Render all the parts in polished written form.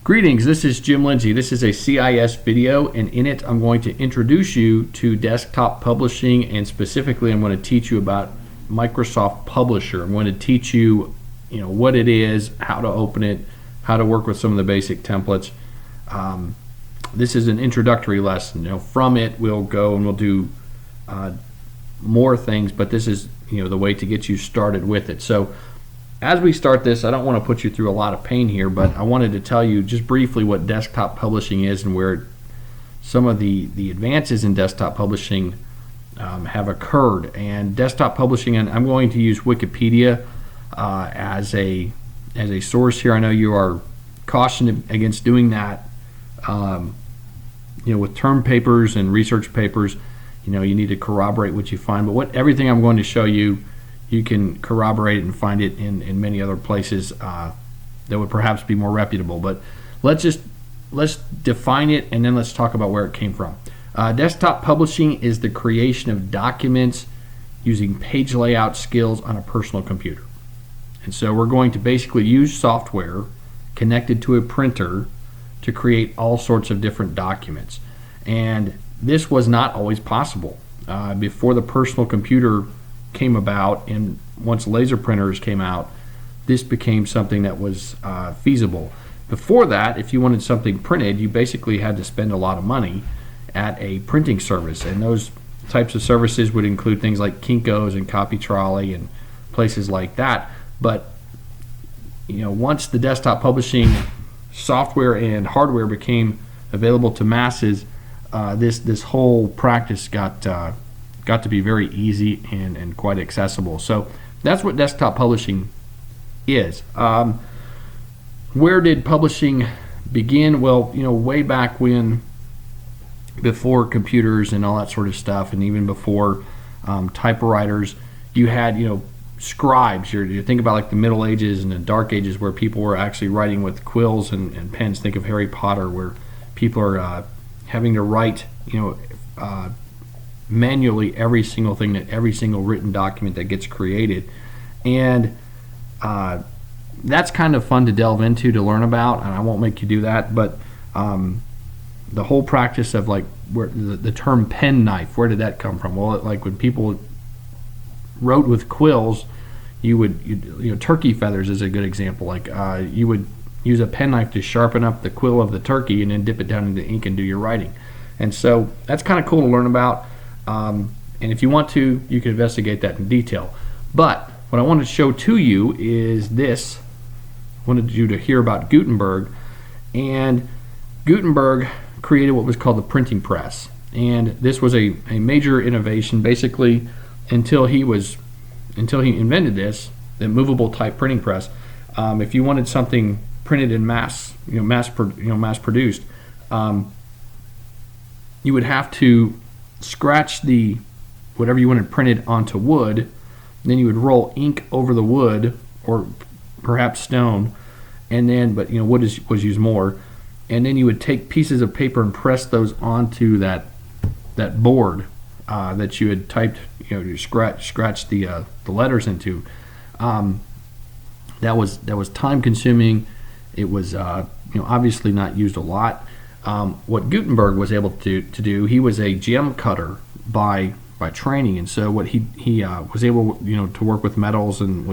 Greetings, this is Jim Lindsay. This is a CIS video, and in it I'm going to introduce you to desktop publishing, and specifically I'm going to teach you about Microsoft Publisher. I'm going to teach you, what it is, how to open it, how to work with some of the basic templates. This is an introductory lesson. From it we'll go and we'll do more things, but this is the way to get you started with it. So as we start this, I don't want to put you through a lot of pain here, but I wanted to tell you just briefly what desktop publishing is and where some of the advances in desktop publishing have occurred. And desktop publishing, and I'm going to use Wikipedia as a source here. I know you are cautioned against doing that. With term papers and research papers, you need to corroborate what you find. But everything I'm going to show you, you can corroborate it and find it in many other places that would perhaps be more reputable. But let's define it, and then let's talk about where it came from. Desktop publishing is the creation of documents using page layout skills on a personal computer. And so we're going to basically use software connected to a printer to create all sorts of different documents. And this was not always possible. Before the personal computer came about, and once laser printers came out, this became something that was feasible. Before that, if you wanted something printed, you basically had to spend a lot of money at a printing service, and those types of services would include things like Kinko's and Copy Trolley and places like that. But once the desktop publishing software and hardware became available to masses, this whole practice got to be very easy and quite accessible. So that's what desktop publishing is. Where did publishing begin? Well, way back when, before computers and all that sort of stuff, and even before typewriters, you had scribes. You think about like the Middle Ages and the Dark Ages, where people were actually writing with quills and pens. Think of Harry Potter, where people are having to write manually every single written document that gets created. And that's kind of fun to delve into, to learn about, and I won't make you do that. But the whole practice of where the term penknife, where did that come from? Well, when people wrote with quills, turkey feathers is a good example. You would use a penknife to sharpen up the quill of the turkey and then dip it down into ink and do your writing. And so that's kind of cool to learn about. And if you want to, you can investigate that in detail. But what I want to show to you is this. I wanted you to hear about Gutenberg. And Gutenberg created what was called the printing press. And this was a major innovation, basically, until he invented this, the movable type printing press. If you wanted something printed in mass produced, you would have to scratch whatever you wanted printed onto wood. Then you would roll ink over the wood, or perhaps stone, and then wood was used more. And then you would take pieces of paper and press those onto that board that you had typed, to scratch the letters into. That was time consuming. It was obviously not used a lot. What Gutenberg was able to do, he was a gem cutter by training, and so what he was able to work with metals, and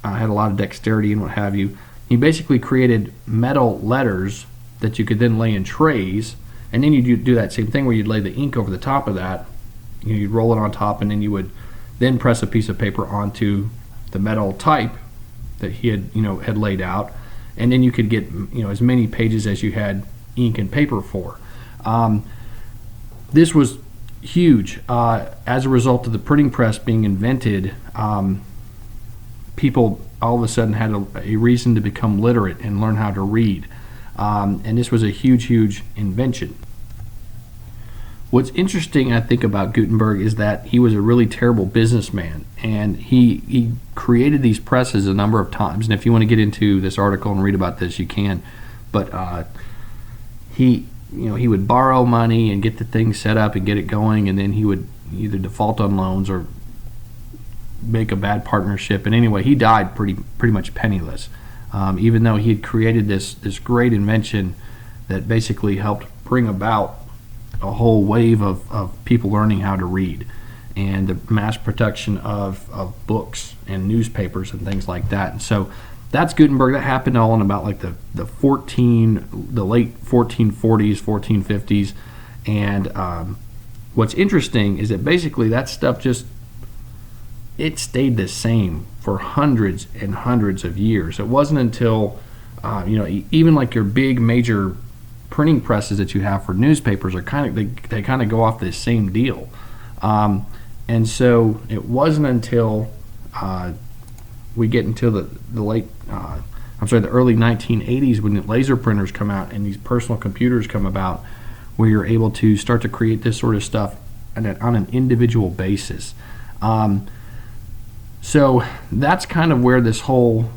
had a lot of dexterity and what have you. He basically created metal letters that you could then lay in trays, and then you do that same thing where you'd lay the ink over the top of that. You'd roll it on top, and then you would then press a piece of paper onto the metal type that he had laid out, and then you could get as many pages as you had ink and paper for. This was huge. As a result of the printing press being invented, people all of a sudden had a reason to become literate and learn how to read. And this was a huge invention. What's interesting, I think, about Gutenberg is that he was a really terrible businessman, and he created these presses a number of times. And if you want to get into this article and read about this, you can. But he would borrow money and get the thing set up and get it going, and then he would either default on loans or make a bad partnership. And anyway, he died pretty much penniless. even though he had created this great invention that basically helped bring about a whole wave of people learning how to read and the mass production of books and newspapers and things like that. And so that's Gutenberg. That happened all in about like the late 1440s, 1450s. And what's interesting is that basically that stuff it stayed the same for hundreds and hundreds of years. It wasn't until even like your big major printing presses that you have for newspapers are they kind of go off this same deal. And so it wasn't until we get into the early 1980s when the laser printers come out and these personal computers come about, where you're able to start to create this sort of stuff on an individual basis. So that's kind of where this whole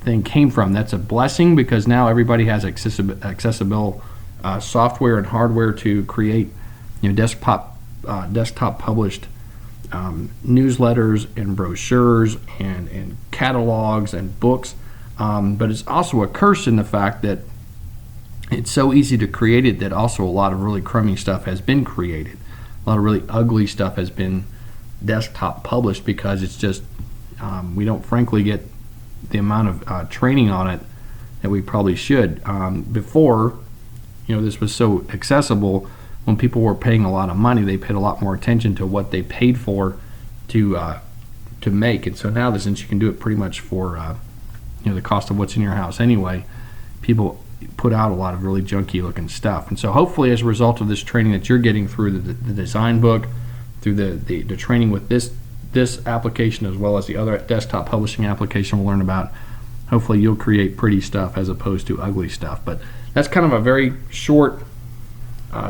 thing came from. That's a blessing because now everybody has accessible software and hardware to create desktop published newsletters and brochures and catalogs and books, but it's also a curse in the fact that it's so easy to create it that also a lot of really crummy stuff has been created. A lot of really ugly stuff has been desktop published because it's just we don't frankly get the amount of training on it that we probably should. Before, this was so accessible. When people were paying a lot of money, they paid a lot more attention to what they paid for to make. And so now, since you can do it pretty much for the cost of what's in your house anyway, people put out a lot of really junky looking stuff. And so hopefully, as a result of this training that you're getting through the design book, through the training with this application as well as the other desktop publishing application we'll learn about, hopefully you'll create pretty stuff as opposed to ugly stuff. But that's kind of a very short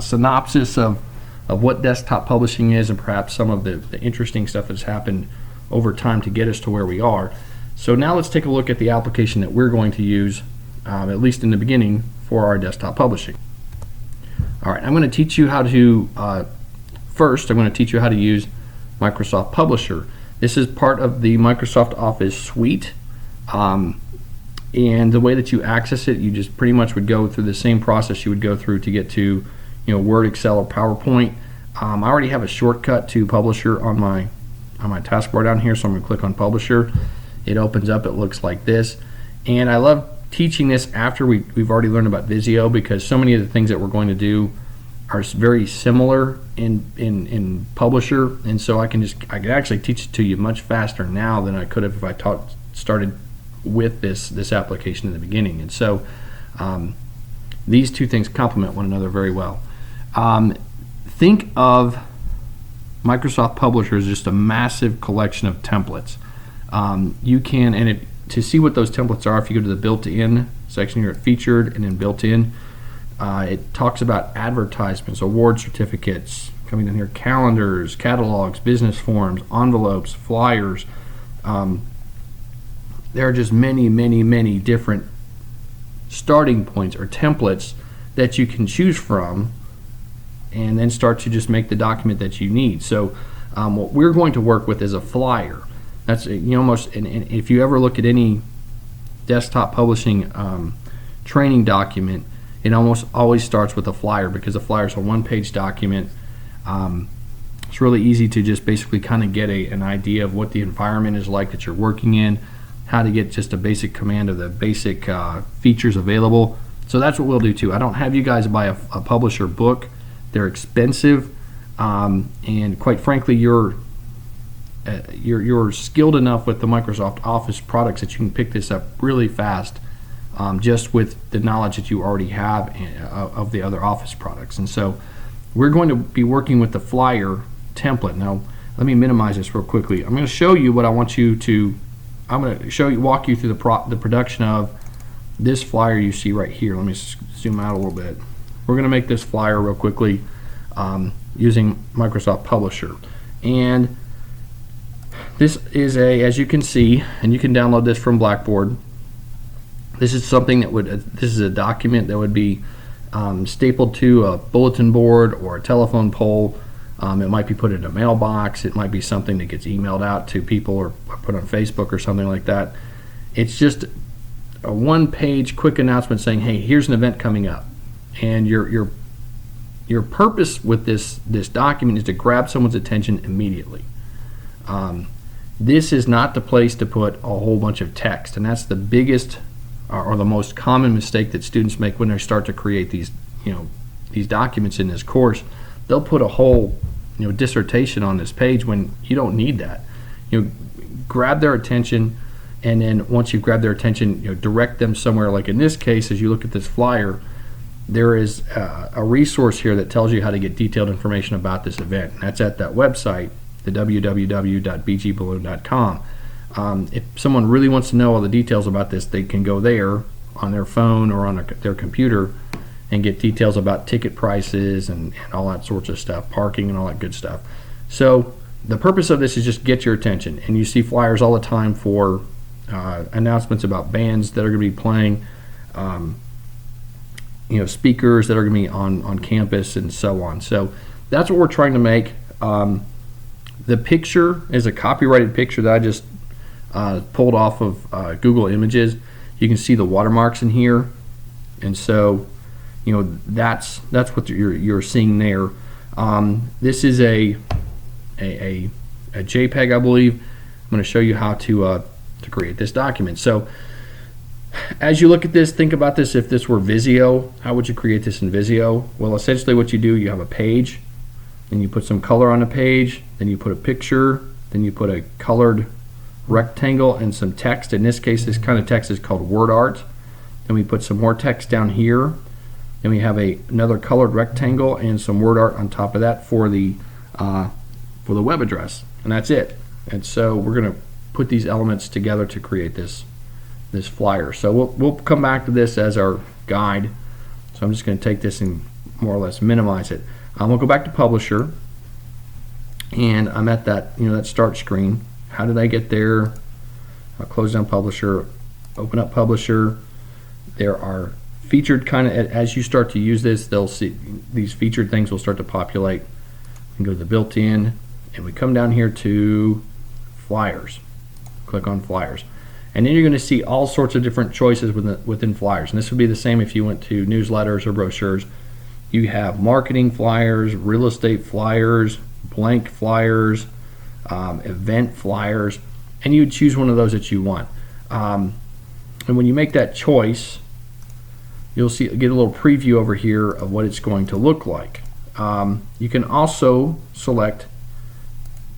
synopsis of what desktop publishing is and perhaps some of the interesting stuff that's happened over time to get us to where we are. So now let's take a look at the application that we're going to use, at least in the beginning, for our desktop publishing. All right, I'm going to teach you how to, first I'm going to teach you how to use Microsoft Publisher. This is part of the Microsoft Office suite. And the way that you access it, you just pretty much would go through the same process you would go through to get to Word, Excel, or PowerPoint. I already have a shortcut to Publisher on my taskbar down here, so I'm going to click on Publisher. It opens up. It looks like this. And I love teaching this after we've already learned about Visio, because so many of the things that we're going to do are very similar in Publisher, and so I can actually teach it to you much faster now than I could have if I started with this application in the beginning. And so these two things complement one another very well. Think of Microsoft Publisher as just a massive collection of templates. You can, to see what those templates are, if you go to the built-in section here at Featured and then Built-in, it talks about advertisements, award certificates, coming in here, calendars, catalogs, business forms, envelopes, flyers. There are just many, many, many different starting points or templates that you can choose from and then start to just make the document that you need. So what we're going to work with is a flyer. That's almost, and if you ever look at any desktop publishing training document, it almost always starts with a flyer, because a flyer is a one-page document. It's really easy to just basically kind of get an idea of what the environment is like that you're working in, how to get just a basic command of the basic features available. So that's what we'll do too. I don't have you guys buy a Publisher book. They're expensive, and quite frankly, you're skilled enough with the Microsoft Office products that you can pick this up really fast, just with the knowledge that you already have of the other Office products. And so we're going to be working with the flyer template. Now, let me minimize this real quickly. I'm going to show you what I want you to. I'm going to walk you through the production of this flyer you see right here. Let me zoom out a little bit. We're going to make this flyer real quickly using Microsoft Publisher. And this is as you can see, and you can download this from Blackboard. This is something that this is a document that would be stapled to a bulletin board or a telephone pole. It might be put in a mailbox. It might be something that gets emailed out to people or put on Facebook or something like that. It's just a one-page quick announcement saying, hey, here's an event coming up. And your purpose with this document is to grab someone's attention immediately. This is not the place to put a whole bunch of text, and that's the biggest or the most common mistake that students make when they start to create these documents in this course. They'll put a whole dissertation on this page when you don't need that. Grab their attention, and then once you've grabbed their attention, direct them somewhere. Like in this case, as you look at this flyer, there is a resource here that tells you how to get detailed information about this event. And that's at that website, the www.bgballoon.com. If someone really wants to know all the details about this, they can go there on their phone or on their computer and get details about ticket prices and all that sorts of stuff, parking and all that good stuff. So the purpose of this is just get your attention. And you see flyers all the time for announcements about bands that are going to be playing, speakers that are going to be on campus and so on. So that's what we're trying to make. The picture is a copyrighted picture that I just pulled off of Google Images. You can see the watermarks in here, and so that's what you're seeing there. This is a JPEG, I believe. I'm going to show you how to create this document. So as you look at this, think about this. If this were Visio, how would you create this in Visio? Well, essentially what you do, you have a page, and you put some color on the page, then you put a picture, then you put a colored rectangle and some text. In this case, this kind of text is called word art. Then we put some more text down here. Then we have another colored rectangle and some word art on top of that for the web address, and that's it. And so we're going to put these elements together to create this flyer. So we'll come back to this as our guide. So I'm just going to take this and more or less minimize it. We'll go back to Publisher, and I'm at that that start screen. How did I get there? I'll close down Publisher, open up Publisher. There are featured as you start to use this, they'll see these featured things will start to populate. We can go to the built-in, and we come down here to Flyers. Click on Flyers, and then you're going to see all sorts of different choices within Flyers. And this would be the same if you went to newsletters or brochures. You have marketing flyers, real estate flyers, blank flyers, event flyers, and you would choose one of those that you want. And when you make that choice, you'll get a little preview over here of what it's going to look like. You can also select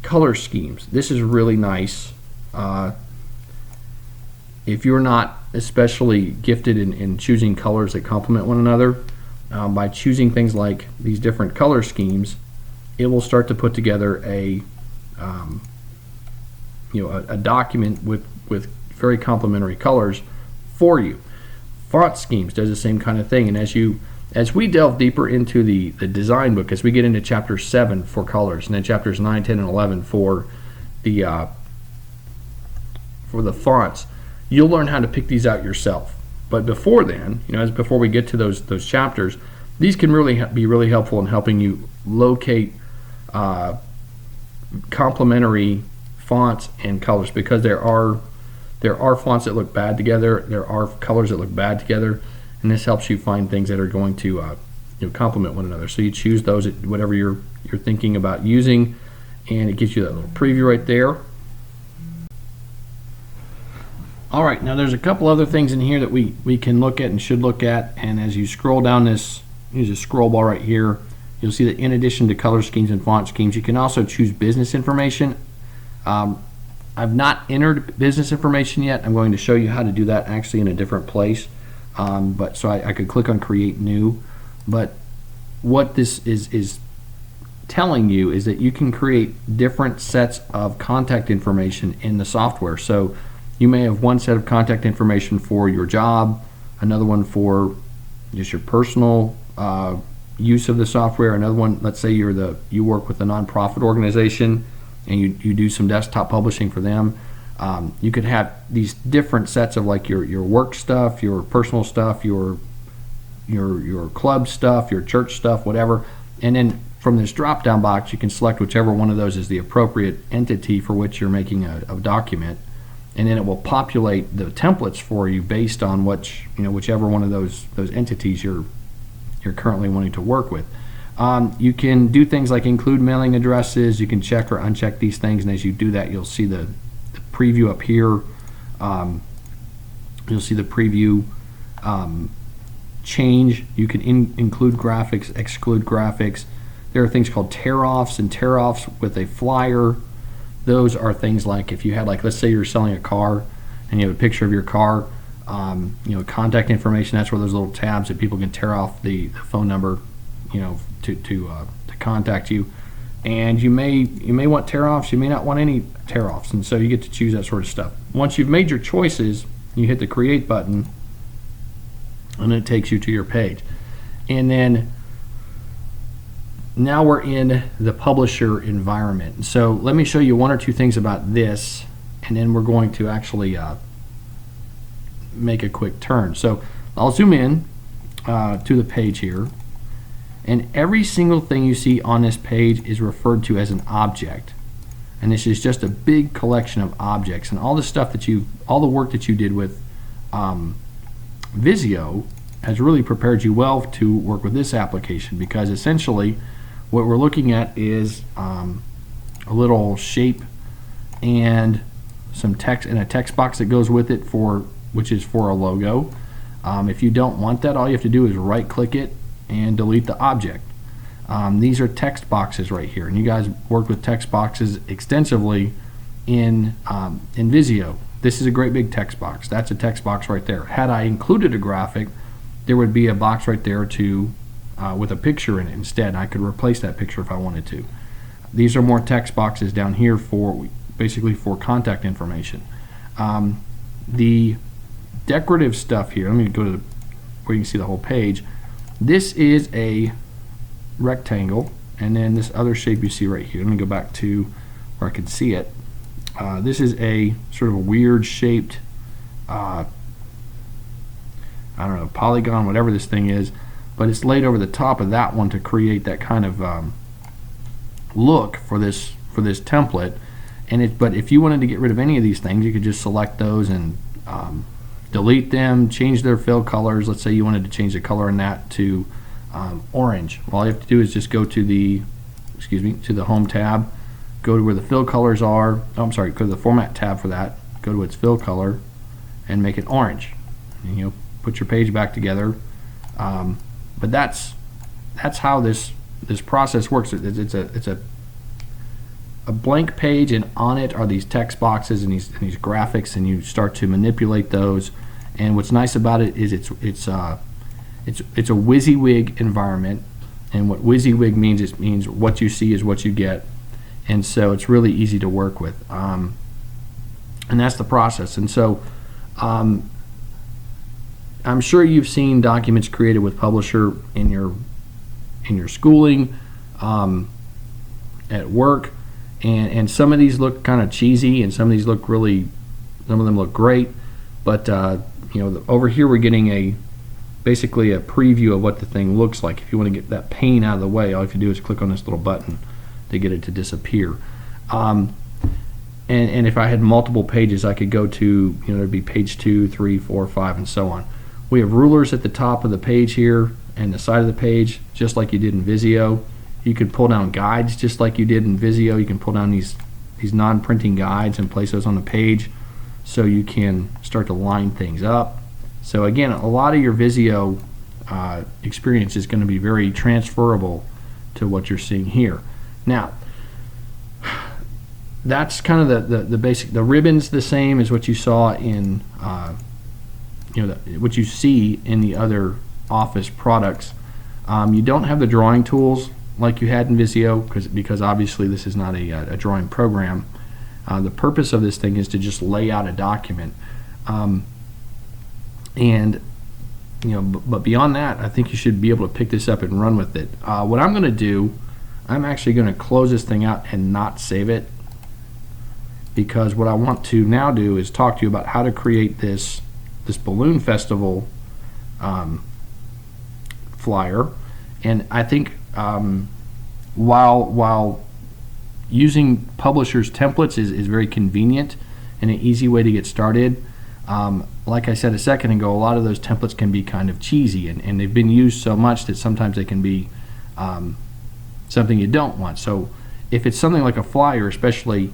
color schemes. This is really nice. If you're not especially gifted in choosing colors that complement one another, by choosing things like these different color schemes, it will start to put together a document with very complementary colors for you. Font schemes does the same kind of thing, and as we delve deeper into the design book, as we get into chapter 7 for colors, and then chapters 9, 10, and 11 for the fonts, you'll learn how to pick these out yourself. But before then, before we get to those chapters, these can really be really helpful in helping you locate complementary fonts and colors, because there are fonts that look bad together, there are colors that look bad together, and this helps you find things that are going to complement one another. So you choose those, whatever you're thinking about using, and it gives you that little preview right there. All right, now there's a couple other things in here that we can look at and should look at, and as you scroll down this, use a scroll bar right here, you'll see that in addition to color schemes and font schemes, you can also choose business information. I've not entered business information yet. I'm going to show you how to do that actually in a different place. So I could click on Create New. But what this is telling you is that you can create different sets of contact information in the software. So you may have one set of contact information for your job, another one for just your personal use of the software, another one, let's say you work with a nonprofit organization and you do some desktop publishing for them. You could have these different sets of like your work stuff, your personal stuff, your club stuff, your church stuff, whatever. And then from this drop down box, you can select whichever one of those is the appropriate entity for which you're making a document. and then it will populate the templates for you based on whichever one of those entities you're currently wanting to work with. You can do things like include mailing addresses. You can check or uncheck these things, and as you do that, you'll see the preview up here. You'll see the preview change. You can include graphics, exclude graphics. There are things called tear-offs and tear-offs with a flyer. Those are things like if you had, like, let's say you're selling a car and you have a picture of your car, contact information. That's where those little tabs that people can tear off the phone number, to contact you. And you may want tear-offs. You may not want any tear-offs, and so you get to choose that sort of stuff. Once you've made your choices, you hit the create button, and it takes you to your page. And then now we're in the publisher environment. So let me show you one or two things about this, and then we're going to actually make a quick turn. So I'll zoom in to the page here, and every single thing you see on this page is referred to as an object. And this is just a big collection of objects, and all the stuff all the work that you did with Visio has really prepared you well to work with this application, because essentially what we're looking at is a little shape and some text and a text box that goes with it which is for a logo. If you don't want that, all you have to do is right click it and delete the object. These are text boxes right here, and you guys worked with text boxes extensively in Visio. This is a great big text box. That's a text box right there. Had I included a graphic, there would be a box right there with a picture in it instead. I could replace that picture if I wanted to. These are more text boxes down here basically for contact information. The decorative stuff here, let me go to where you can see the whole page. This is a rectangle, and then this other shape you see right here. Let me go back to where I can see it. This is a sort of a weird shaped, I don't know, polygon, whatever this thing is, but it's laid over the top of that one to create that kind of look for this template. But if you wanted to get rid of any of these things, you could just select those and delete them, change their fill colors. Let's say you wanted to change the color in that to orange. All you have to do is just go to the home tab, go to where the fill colors are. Oh, I'm sorry, go to the format tab for that, go to its fill color, and make it orange. And put your page back together. But that's how this process works. It's a blank page, and on it are these text boxes and these graphics, and you start to manipulate those. And what's nice about it is it's a WYSIWYG environment, and what WYSIWYG means, it means what you see is what you get, and so it's really easy to work with. And that's the process. And so I'm sure you've seen documents created with Publisher in your schooling, at work, and some of these look kind of cheesy, and some of these look some of them look great, but over here we're getting basically a preview of what the thing looks like. If you want to get that pane out of the way, all you have to do is click on this little button to get it to disappear. And if I had multiple pages, I could go to, there'd be page 2, 3, 4, 5, and so on. We have rulers at the top of the page here and the side of the page, just like you did in Visio. You could pull down guides just like you did in Visio. You can pull down these non-printing guides and place those on the page so you can start to line things up. So again, a lot of your Visio experience is going to be very transferable to what you're seeing here. Now, that's kind of the basic. The ribbon's the same as what you saw in what you see in the other Office products. You don't have the drawing tools like you had in Visio because obviously this is not a drawing program. The purpose of this thing is to just lay out a document, but beyond that, I think you should be able to pick this up and run with it. What I'm going to do, I'm actually going to close this thing out and not save it, because what I want to now do is talk to you about how to create this Balloon Festival flyer. And I think while using Publisher's templates is very convenient, and an easy way to get started. Like I said a second ago, a lot of those templates can be kind of cheesy, and they've been used so much that sometimes they can be something you don't want. So if it's something like a flyer especially,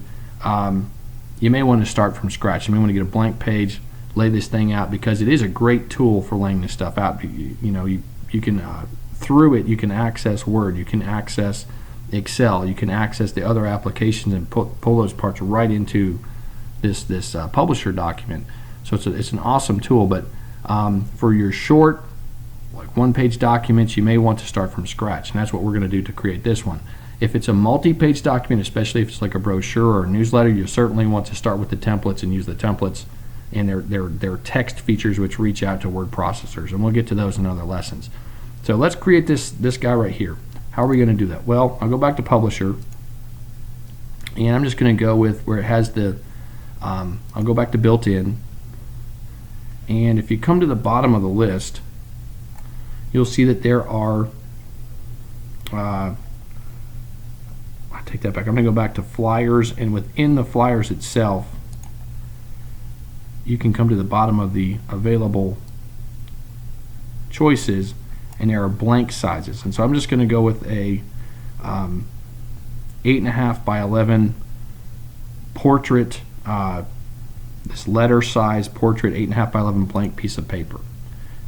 you may want to start from scratch. You may want to get a blank page, lay this thing out, because it is a great tool for laying this stuff out. You can through it you can access Word, you can access Excel, you can access the other applications and pull those parts right into this publisher document. So it's an awesome tool. But for your short, like one-page documents, you may want to start from scratch, and that's what we're going to do to create this one. If it's a multi-page document, especially if it's like a brochure or a newsletter, you certainly want to start with the templates and use the templates and their text features, which reach out to word processors, and we'll get to those in other lessons. So let's create this guy right here. How are we going to do that? Well, I'll go back to Publisher, and I'm just going to go with where it has the I'll go back to Built-in, and if you come to the bottom of the list, you'll see that there are I take that back. I'm going to go back to Flyers, and within the Flyers itself, you can come to the bottom of the available choices, and there are blank sizes. And so I'm just going to go with a 8.5 by 11 portrait, this letter size portrait, 8.5 by 11 blank piece of paper.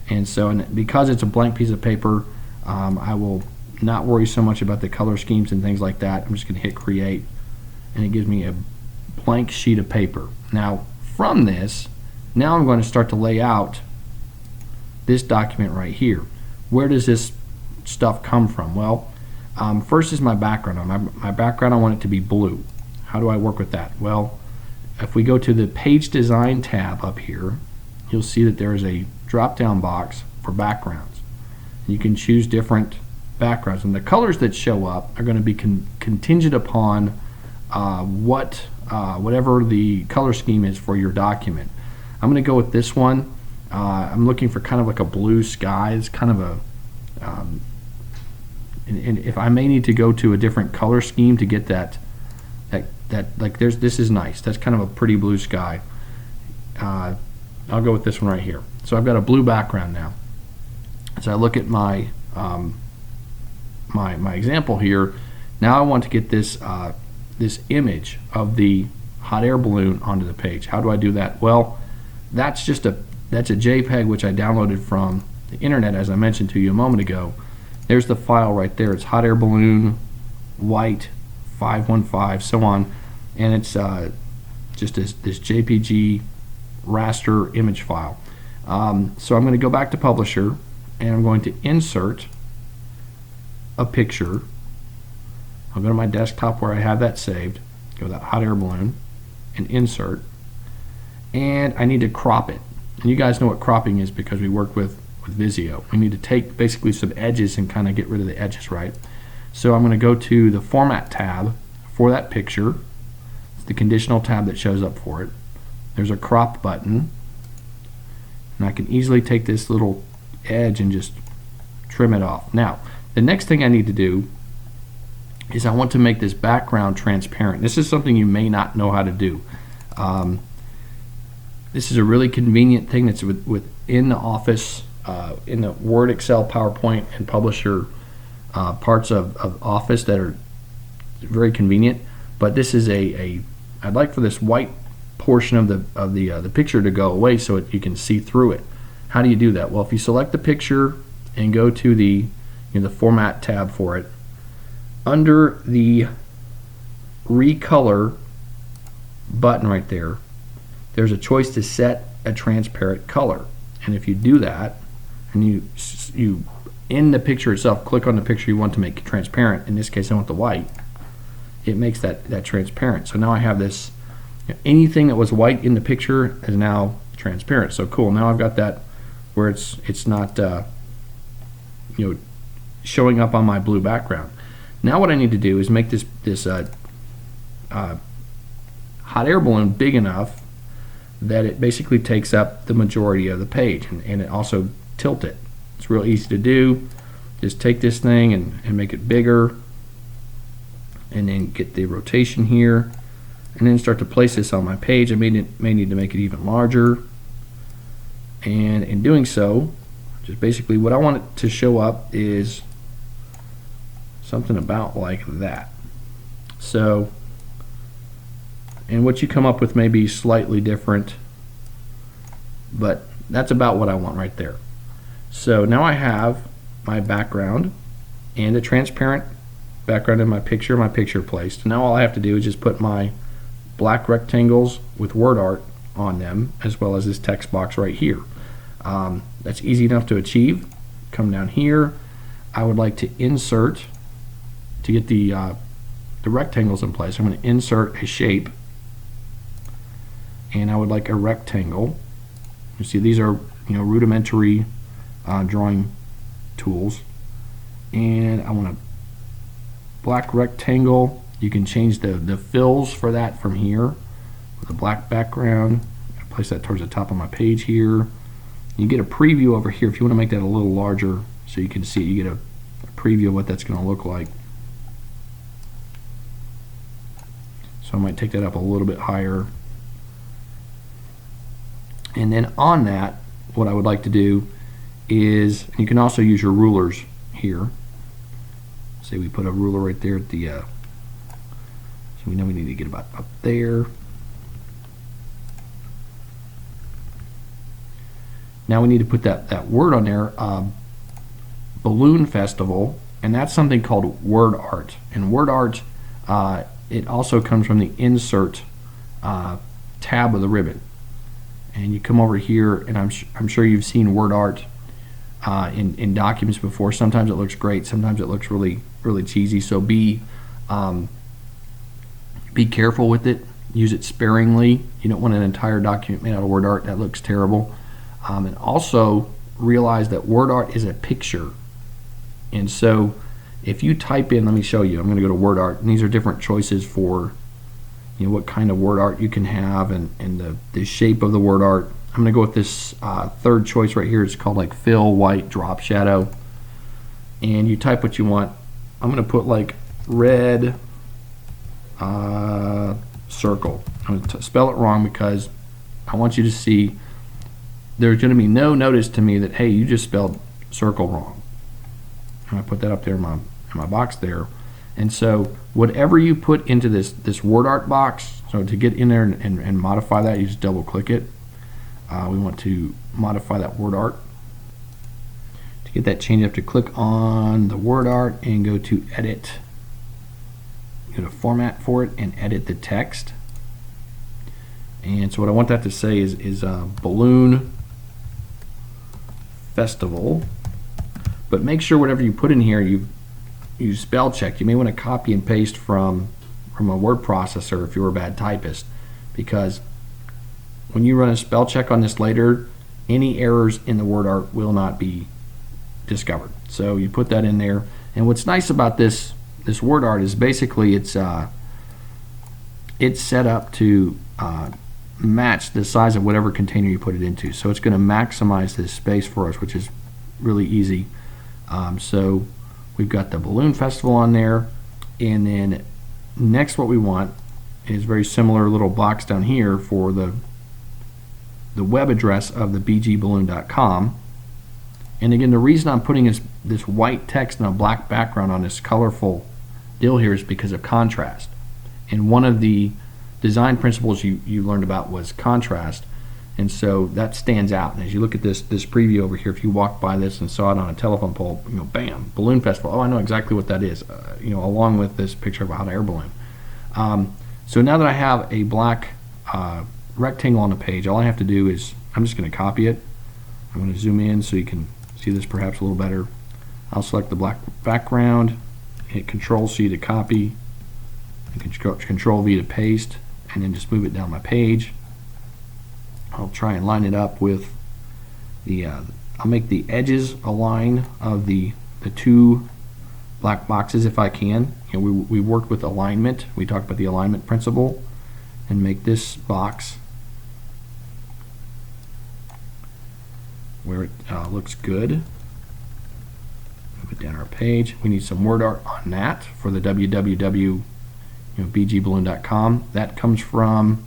And so, because it's a blank piece of paper, I will not worry so much about the color schemes and things like that. I'm just going to hit create, and it gives me a blank sheet of paper. Now from this, now I'm going to start to lay out this document right here. Where does this stuff come from? Well, first is my background. My background, I want it to be blue. How do I work with that? Well, if we go to the Page Design tab up here, you'll see that there is a drop-down box for backgrounds. You can choose different backgrounds, and the colors that show up are going to be contingent upon whatever the color scheme is for your document. I'm going to go with this one. I'm looking for kind of like a blue sky. It's kind of a and if I may need to go to a different color scheme to get that like this is nice. That's kind of a pretty blue sky. I'll go with this one right here. So I've got a blue background now. As I look at my my example here, now I want to get this this image of the hot air balloon onto the page. How do I do that? Well, that's a JPEG which I downloaded from the internet, as I mentioned to you a moment ago. There's the file right there. It's hot air balloon white 515, so on, and it's just this JPG raster image file. So I'm going to go back to Publisher, and I'm going to insert a picture. I'll go to my desktop where I have that saved, go to that hot air balloon, and insert, and I need to crop it. And you guys know what cropping is because we work with Visio. We need to take basically some edges and kind of get rid of the edges, right? So I'm going to go to the Format tab for that picture. It's the conditional tab that shows up for it. There's a crop button, and I can easily take this little edge and just trim it off. Now, the next thing I need to do is I want to make this background transparent. This is something you may not know how to do. This is a really convenient thing that's within the Office, in the Word, Excel, PowerPoint, and Publisher parts of Office that are very convenient. But this is I'd like for this white portion of the picture to go away so you can see through it. How do you do that? Well, if you select the picture and go to the Format tab for it, under the Recolor button right there, there's a choice to set a transparent color. And if you do that, and you in the picture itself click on the picture you want to make it transparent, in this case I want the white, it makes that transparent. So now I have this, anything that was white in the picture is now transparent. So cool, now I've got that where it's not showing up on my blue background. Now what I need to do is make this hot air balloon big enough that it basically takes up the majority of the page, and it also tilt it. It's real easy to do. Just take this thing and make it bigger, and then get the rotation here, and then start to place this on my page. I may need to make it even larger, and in doing so, just basically what I want it to show up is something about like that. So, and what you come up with may be slightly different, but that's about what I want right there. So now I have my background and a transparent background in my picture placed. Now all I have to do is just put my black rectangles with word art on them, as well as this text box right here. That's easy enough to achieve. Come down here. I would like to insert, to get the rectangles in place, I'm going to insert a shape, and I would like a rectangle. You see, these are rudimentary drawing tools, and I want a black rectangle. You can change the fills for that from here with a black background. I place that towards the top of my page here. You get a preview over here if you want to make that a little larger so you can see it. You get a preview of what that's going to look like. So I might take that up a little bit higher. And then on that, what I would like to do is, you can also use your rulers here. Say we put a ruler right there at the, so we know we need to get about up there. Now we need to put that word on there, Balloon Festival, and that's something called word art. And word art, it also comes from the insert tab of the ribbon. And you come over here, and I'm sure you've seen word art in documents before. Sometimes it looks great, sometimes it looks really cheesy. So be careful with it. Use it sparingly. You don't want an entire document made out of word art. That looks terrible. And also realize that word art is a picture. And so if you type in, let me show you, I'm going to go to word art, and these are different choices for what kind of word art you can have, and the shape of the word art. I'm going to go with this third choice right here. It's called like fill, white, drop shadow. And you type what you want. I'm going to put like red circle. I'm going to spell it wrong because I want you to see there's going to be no notice to me that, hey, you just spelled circle wrong. I'm going to put that up there in my box there. And so whatever you put into this word art box, so to get in there and modify that, you just double click it. We want to modify that word art. To get that change, you have to click on the word art and go to edit. Go to format for it and edit the text. And so what I want that to say is Balloon Festival. But make sure whatever you put in here, you spell check. You may want to copy and paste from a word processor if you're a bad typist, because when you run a spell check on this later, any errors in the word art will not be discovered. So you put that in there. And what's nice about this word art is basically it's set up to match the size of whatever container you put it into. So it's going to maximize this space for us, which is really easy. So we've got the Balloon Festival on there, and then next what we want is very similar little box down here for the web address of the bgballoon.com. And again, the reason I'm putting this white text and a black background on this colorful deal here is because of contrast. And one of the design principles you learned about was contrast, and so that stands out. And as you look at this preview over here, if you walked by this and saw it on a telephone pole, bam, Balloon Festival. Oh, I know exactly what that is. Along with this picture of a hot air balloon. So now that I have a black rectangle on the page, all I have to do is I'm just going to copy it. I'm going to zoom in so you can see this perhaps a little better. I'll select the black background, hit Control C to copy, and Control V to paste, and then just move it down my page. I'll try and line it up with I'll make the edges align of the two black boxes if I can. We worked with alignment. We talked about the alignment principle, and make this box where it looks good. Move it down our page. We need some word art on that for the www bgballoon.com. That comes from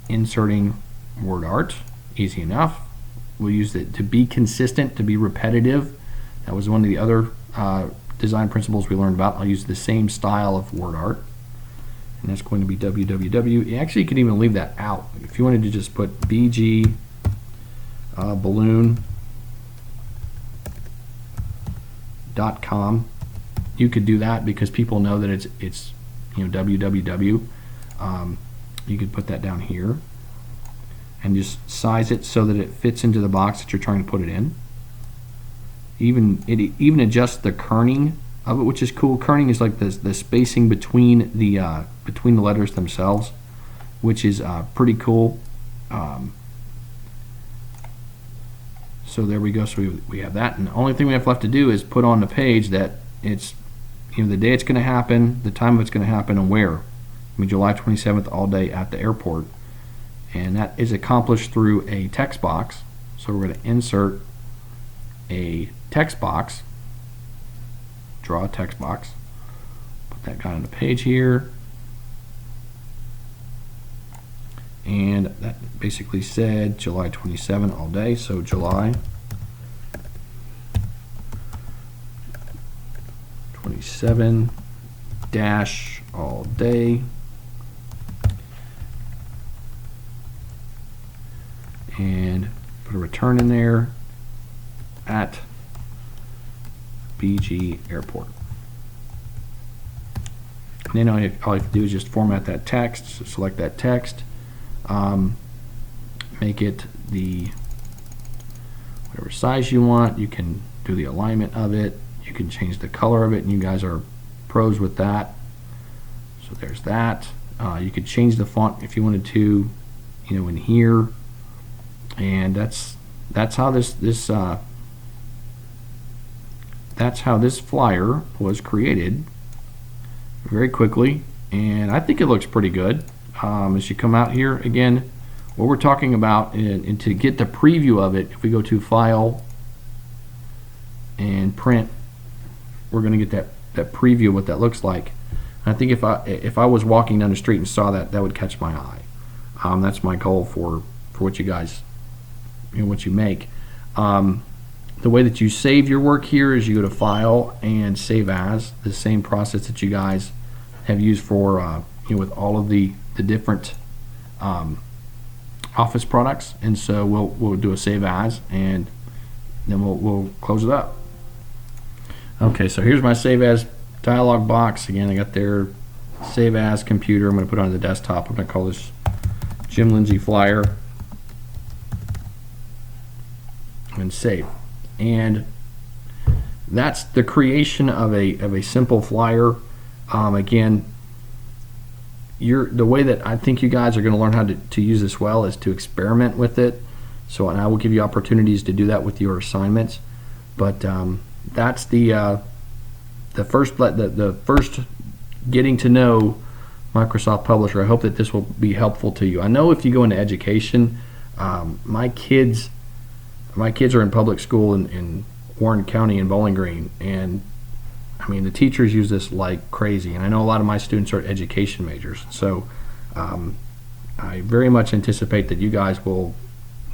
inserting WordArt. Easy enough. We'll use it to be consistent, to be repetitive. That was one of the other design principles we learned about. I'll use the same style of WordArt, and that's going to be www. Actually, you can even leave that out. If you wanted to just put BG balloon.com, you could do that because people know that it's www. You could put that down here and just size it so that it fits into the box that you're trying to put it in. It even adjusts the kerning of it, which is cool. Kerning is like the spacing between the letters themselves, which is pretty cool. So there we go. So we have that, and the only thing we have left to do is put on the page that it's the day it's going to happen, the time it's going to happen, and where. July 27th, all day at the airport, and that is accomplished through a text box. So we're going to insert a text box, draw a text box, put that guy on the page here, and that basically said July 27 all day, so July 27 dash all day, and put a return in there at BG Airport. And then all you have to do is just format that text. So select that text, make it the whatever size you want. You can do the alignment of it. You can change the color of it, and you guys are pros with that. So there's that. You could change the font if you wanted to, in here. And that's how that's how this flyer was created very quickly, and I think it looks pretty good. As you come out here again, what we're talking about, and to get the preview of it, if we go to File and Print, we're going to get that preview of what that looks like. And I think if I was walking down the street and saw that, that would catch my eye. That's my goal for what you guys, what you make. The way that you save your work here is you go to File and Save As, the same process that you guys have used for with all of the different Office products. And so we'll do a Save As, and then we'll close it up. Okay, so here's my Save As dialog box. Again, I got their Save As computer. I'm going to put it on the desktop. I'm going to call this Jim Lindsay Flyer, and save. And that's the creation of a simple flyer. Again, the way that I think you guys are going to learn how to use this well is to experiment with it. So, and I will give you opportunities to do that with your assignments. But that's the first getting to know Microsoft Publisher. I hope that this will be helpful to you. I know if you go into education, my kids are in public school in Warren County in Bowling Green, and I mean the teachers use this like crazy, and I know a lot of my students are education majors, so I very much anticipate that you guys will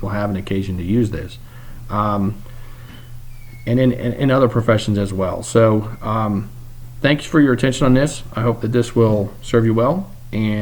have an occasion to use this, and in other professions as well. So thanks for your attention on this. I hope that this will serve you well, and